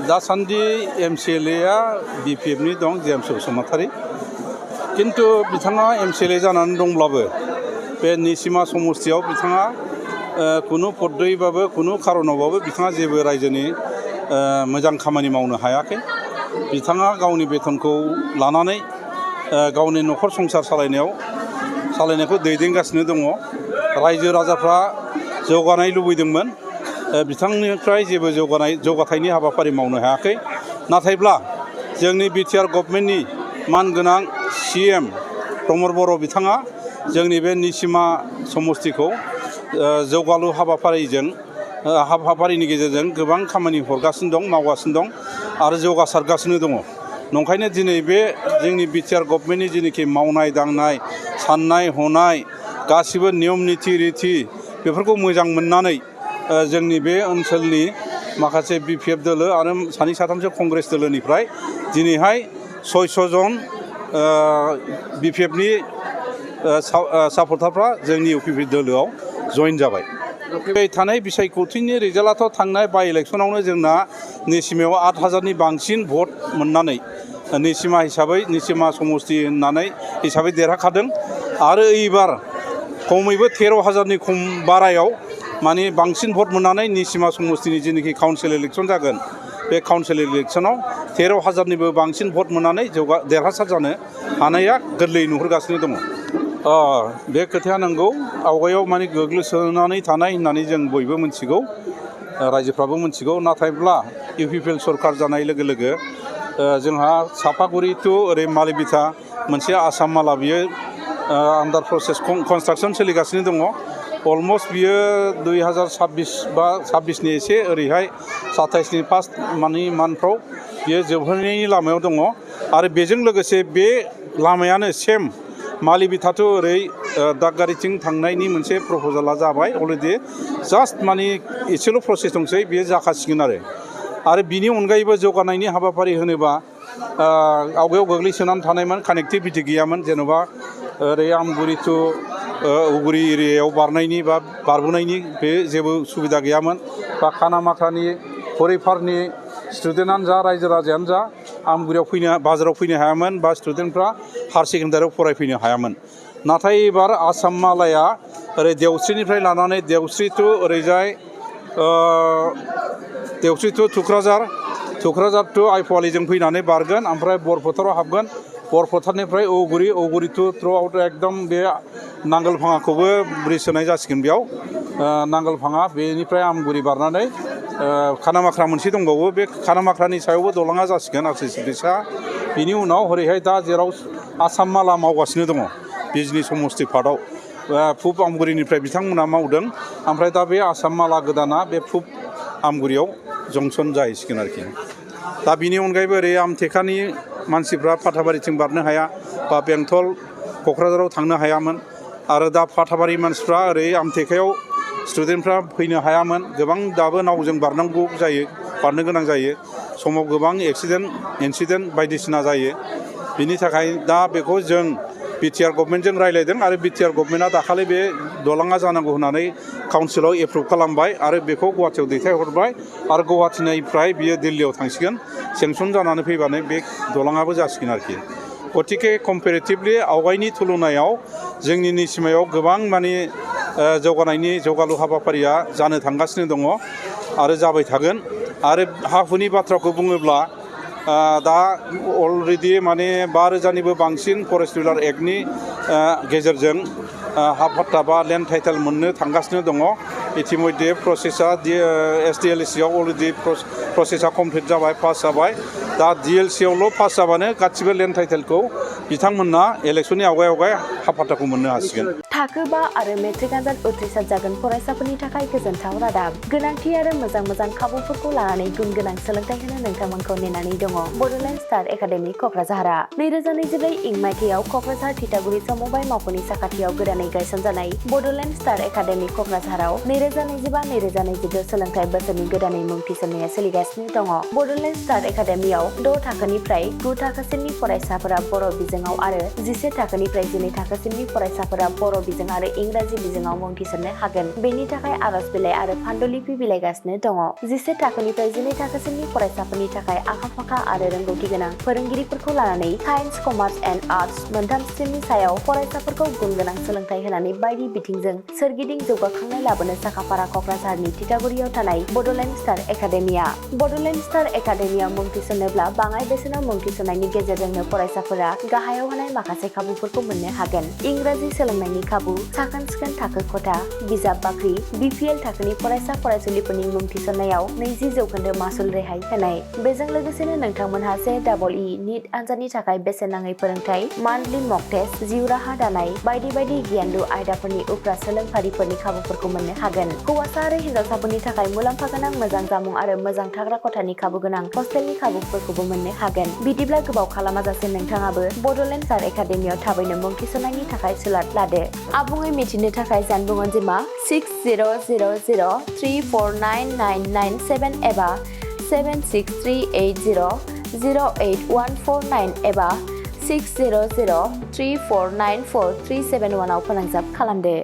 दासान्दि MCLA BPFनि दं James Basumatary किन्तु बिथाङा MCLA जानानै दंब्लाबो बे निसिमा समस्तियाव बिथाङा कुनु पद्धतिबाबो कुनु खारनावबाबो बिथाङा जेबो रायजोनि मोजां खामानि मावनो हायाखै। बिथाङा गावनि बेथनखौ लानानै गावनि नखर संसार सालायनायखौ दैदेनगासिनो दङ। रायजो राजाफ्रा जौगानाय लुबैदोंमोन, बिथांनिफ्राय जेबो जौगाथायनि हाबाफारि मावनो हायाखै। नाथायब्ला जोंनि बिटिआर गभर्नमेन्टनि मानगोनां CM रमद बर'न बिथाङा जोंनि बे निसिमा समस्तिखौ जौगालु हाबाफारिनि गेजेरजों गोबां खामानि हरगासिनो दं, मावगासिनो दं आरो जौगासारगासिनो दङ। नंखायनो दिनै बे जोंनि बिटिआर गभर्नमेन्टनि जेनोखि मावनाय दांनाय साननाय हनाय गासिबो नियम निथि रिथि बेफोरखौ मोजां मोननानै जोंनि बे ओनसोलनि माखासे BPF दोलो आरो सानै साथामसो कंग्रेस दोलोनिफ्राय दिनैहाय 600 जन BPFनि सापर्टारफ्रा जोंनि UPP दोलोआव जइन जाबाय। फैबाय थानाय बिसायख'थिनि रिजाल्टआथ' थांनाय बाइ इलेक्सनावनो जोंना निसिमायाव 8000नि बांसिन भट मोननानै निसिमा समस्ति हिसाबै देरहाखादों आरो एबार खमैबो 13000नि खम बारायाव माने बांसिन भट मोननानै निसिमा समस्तिनि जेनोखि काउन्सिल इलेक्सन जागोन बे काउन्सिल इलेक्सनाव 13000निबो बांसिन भट मोननानै देरहासार जानो हानाया गोरलैयै नुहुरगासिनो दङ। बे खोथाया नंगौ, आवगायाव माने गोग्लैसोनानै थानाय होननानै जों बयबो मिथिगौ, रायजोफ्राबो मिथिगौ। नाथायब्ला UPPL सरकार जानाय लोगो लोगो जोंहा सापागुरि टु ओरै मालिबिथा मोनसे आसाम माला बियो आन्डार प्रसेस कनस्ट्राक्सन सोलिगासिनो दङ। अलमस्ट बियो 2026 बा 26नि एसे ओरैहाय 27नि फार्स्ट मान्थफ्राव बियो जोबहैनायनि लामायाव दङ आरो बेजों लोगोसे बे लामायानो सेम मालिबिथा टु ओरै दागगारिथिं थांनायनि मोनसे प्रप'जाला जाबाय अलरेडि, जास्ट माने एसेल' प्रसेस दंसै, बियो जाखासिगोन आरो बिनि अनगायैबो जौगानायनि हाबाफारि होनोबा आवगायाव गोग्लैसोनानै थानायमोन, कानेक्टिभिटि गैयामोन। जेन'बा ओरै आमगुरि टु उगुरि एरियायाव बारनायनि बा बारबोनायनि बे जेबो सुबिदा गैयामोन, बा खानामाखानि हरिपारनि स्टुडेन्टआनो जा रायजो राजायानो जा आमगुरियाव बाजाराव फैनो हायामोन बा स्टुडेन्टफ्रा हायार सेकेन्डारियाव फरायफैनो हायामोन। नाथाय एबार आसाम मालाया ओरै देवस्रिनिफ्राय लानानै देवस्रि टु ओरैजाय देवस्रि टु थुक्राझार टु आइफवालिजों फैनानै बारगोन, ओमफ्राय बरफोथाराव हाबगोन, बरफोथारनिफ्राय औगुरि टु थ्रु आउट एकदम बे नांगोलफाङाखौबो ब्रिज होनाय जासिगोन। बेयाव नांगोलफाङा बेनिफ्राय आमगुरि बारनानै खानामाख्रा मोनसे दंबावो, बे खानामाख्रानि सायावबो दलाङा जासिगोन RCC ब्रिजआ। बिनि उनाव ओरैहाय दा जेराव आसाम माला मावगासिनो दङ बिजनि समस्ति पार्टआव पुब आमगुरिनिफ्राय बिथांमोना मावदों, ओमफ्राय दा बे आसाम माला गोदाना बे पुब आमगुरियाव जंसन जाहैसिगोन आरोखि। दा बिनि अनगायैबो ओरै आमथेखानि मानसिफ्रा फाथाबारिथिं बारनो हाया बा बेंटल क'क्राझाराव थांनो हायामोन, आरो दा फाथाबारि मानसिफ्रा ओरै आमथेखायाव स्टुडेन्टफ्रा फैनो हायामोन। गोबां दाबो नावजों बारनो गोनां जायो, समाव गोबां इन्सिडेन्ट बायदिसिना जायो। बिनि थाखाय दा बेखौ जों बिटिआर गभर्नमेन्टजों रायज्लायदों आरो बिटिआर गभर्नमेन्टआ दाखालि बे दलाङा जानांगौ होननानै काउन्सिलाव एप्रुभ खालामबाय आरो बेखौ गुवाहाटियाव दैथायहरबाय आरो गुवाहाटिनिफ्राय बियो दिल्लीयाव थांसिगोन। सेंसन जानानै फैबानो बे दलाङाबो जासिगोन आरोखि। गतिके कम्पेरेटिभलि आवगायनि तुलनायाव जोंनि निसिमायाव गोबां माने जौगालु हाबाफारिया जानो थांगासिनो दङ आरो जाबाय थागोन। आरो हा हुनि बाथ्राखौ बुङोब्ला दा अलरेडि माने 5000निबो बांसिन फरेस्ट डिउलार एक्टनि गेजेरजों हा पट्टा बा लेन्ड टाइटेल मोननो थांगासिनो दङ। इतिमध्य प्रसेसा SDLCआव अलरेडि प्रसेसा कमप्लिट जाबाय, पास जाबाय। दा DLCआवल' पास जाबानो गासिबो लेन्ड टाइटेलखौ बिथांमोनहा इलेक्सननि आवगाय हा पट्टाखौ मोननो हासिगोन। थाखो 5 आरो मेट्रिक आनजाद उथ्रिसार जागोन फरायसाफोरनि थाखाय गोजोनथाव रादाब। गोनांथि आरो मोजां खाबुफोरखौ लानानै गुन गोनां सोलोंथाइ होनो नोंथांमोनखौ नेनानै दङ बड'लेण्ड स्टार एकाडेमि क'क्राझारआ। 2024 इं मायथाइयाव क'क्राझार थिथागुरि समबाय मावख'नि साखाथियाव गोदानै गायसनजानाय बड'लेण्ड स्टार एकाडेमि क'क्राझाराव 2025-2026 सोलोंथाइ बोसोरनि गोदानै मुं थिसननाया सोलिगासिनो दङ। बड'लेण्ड स्टार एकाडेमियाव 6 थाखोनिफ्राय 9 थाखोसिमनि फरायसाफोरा बर' बिजोङाव आरो 11 थाखोनिफ्राय 12 थाखोसिमनि फरायसाफोरा बर' बिजों आरो इंराजि बिजोङाव मुं थिसननो हागोन। बेनि थाखाय आर'ज बिलाइ आरो फान्डुलिपि बिलाइगासिनो दङ। 11 थाखोनिफ्राय 12 थाखोसिमनि फरायसाफोरनि थाखाय आखा-फाखा आरो रोंगौथि गोनां फोरोंगिरिफोरखौ लानानै साइन्स, कमार्स एन्ड आर्टस मोनथाम स्ट्रिमनि सायाव फरायसाफोरखौ गुन गोनां सोलोंथाइ होनानै बायदि बिथिंजों सोरगिदिं जौगाखांनाय लाबोनो साखाफारा क'क्राझारनि तितागुरियाव थानाय Bodoland Star Academia. Bodoland Star एकाडेमियाव मुं थिसननोब्ला बाङाय बेसेनाव मुं थिसननायनि गेजेरजोंनो फरायसाफोरा गाहायाव होनाय माखासे खाबुफोरखौ मोननो हागोन। इंराजि सोलोंनायनि खाबु, साखोन-सिखोन थाखो खथा, बिजाब बाख्रि, BPL थाखोनि फरायसा फरायसुलिफोरनि मुं थिसननायाव 20% मासुल रेहाय होनाय। बेजों लोगोसेनो नोंथांमोनहा JEE नीट आनजादनि थाखाय बेसेन नाङै फोरोंथाय, मान्थलि मक टेस्ट, जिउ राहा दानाय बायदि बायदि गियानलु आयदाफोरनि उफ्रा सोलोंफारिफोरनि खाबुफोरखौ मोननो हागोन। हौवासा आरो हिन्जावसाफोरनि थाखाय मुलाम्फा गोनां मोजां जामुं आरो मोजां थाग्रा खथानि खाबु गोनां हस्टेलनि खाबुफोरखौबो मोननो हागोन। बिदिब्ला गोबाव खालामाजासे नोंथाङाबो बड'लेण्ड स्टार एकाडेमियाव थाबैनो मुं थिसननायनि थाखाय सुलाद लादो। आबुङै मिथिनो थाखाय जानबुं अनजिमा 6000349997 एबा 7638008149 एबा 6003494371 आव फोनांजाब खालामदो।